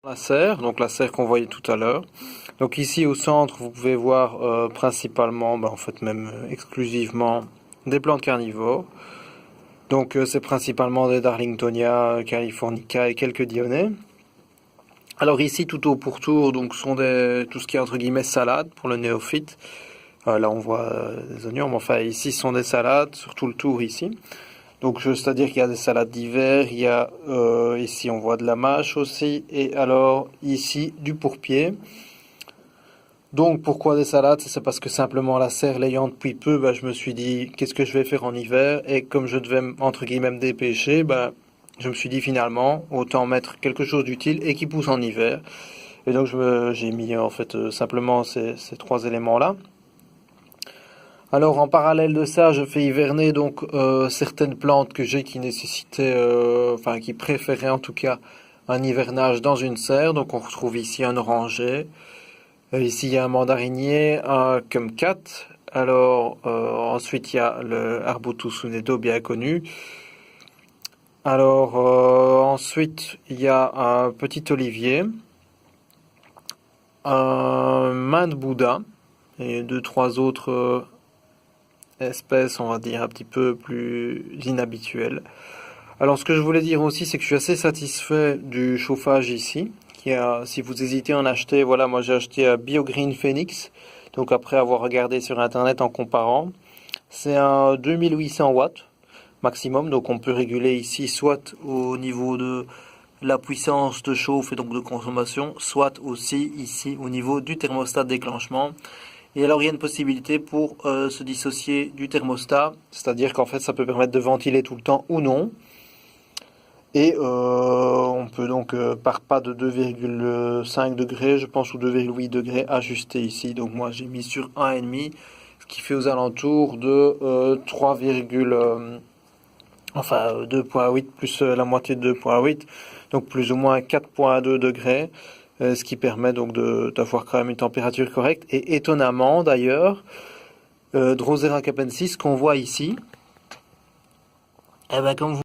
La serre, donc la serre qu'on voyait tout à l'heure. Donc ici au centre, vous pouvez voir principalement, en fait même exclusivement, des plantes carnivores. Donc c'est principalement des Darlingtonia, Californica et quelques Dionnées. Alors ici tout au pourtour, donc sont tout ce qui est entre guillemets salade pour le néophyte. Là on voit des oignons, mais enfin ici ce sont des salades sur tout le tour ici. Donc c'est-à-dire qu'il y a des salades d'hiver, il y a ici on voit de la mâche aussi, et alors ici du pourpier. Donc pourquoi des salades? C'est parce que simplement la serre l'ayant depuis peu, je me suis dit qu'est-ce que je vais faire en hiver, et comme je devais entre guillemets me dépêcher, je me suis dit finalement autant mettre quelque chose d'utile et qui pousse en hiver. Et donc j'ai mis en fait simplement ces trois éléments-là. Alors en parallèle de ça, je fais hiverner donc certaines plantes que j'ai qui nécessitaient, enfin qui préféraient en tout cas un hivernage dans une serre. Donc on retrouve ici un oranger, ici il y a un mandarinier, un kumquat. Alors ensuite il y a le Arbutus sunedo bien connu. Alors ensuite il y a un petit olivier, un main de Bouddha et deux trois autres espèce, on va dire, un petit peu plus inhabituelle. Alors, ce que je voulais dire aussi, c'est que je suis assez satisfait du chauffage ici. Si vous hésitez à en acheter, voilà, moi j'ai acheté un BioGreen Phoenix. Donc, après avoir regardé sur Internet en comparant, c'est un 2800 watts maximum. Donc, on peut réguler ici soit au niveau de la puissance de chauffe et donc de consommation, soit aussi ici au niveau du thermostat de déclenchement. Et alors il y a une possibilité pour se dissocier du thermostat, c'est-à-dire qu'en fait ça peut permettre de ventiler tout le temps ou non. Et on peut donc par pas de 2,5 degrés, je pense, ou 2,8 degrés ajuster ici. Donc moi j'ai mis sur 1,5, ce qui fait aux alentours de 3, enfin 2,8 plus la moitié de 2,8, donc plus ou moins 4,2 degrés. Ce qui permet donc d'avoir quand même une température correcte. Et étonnamment d'ailleurs, Drosera capensis qu'on voit ici, comme vous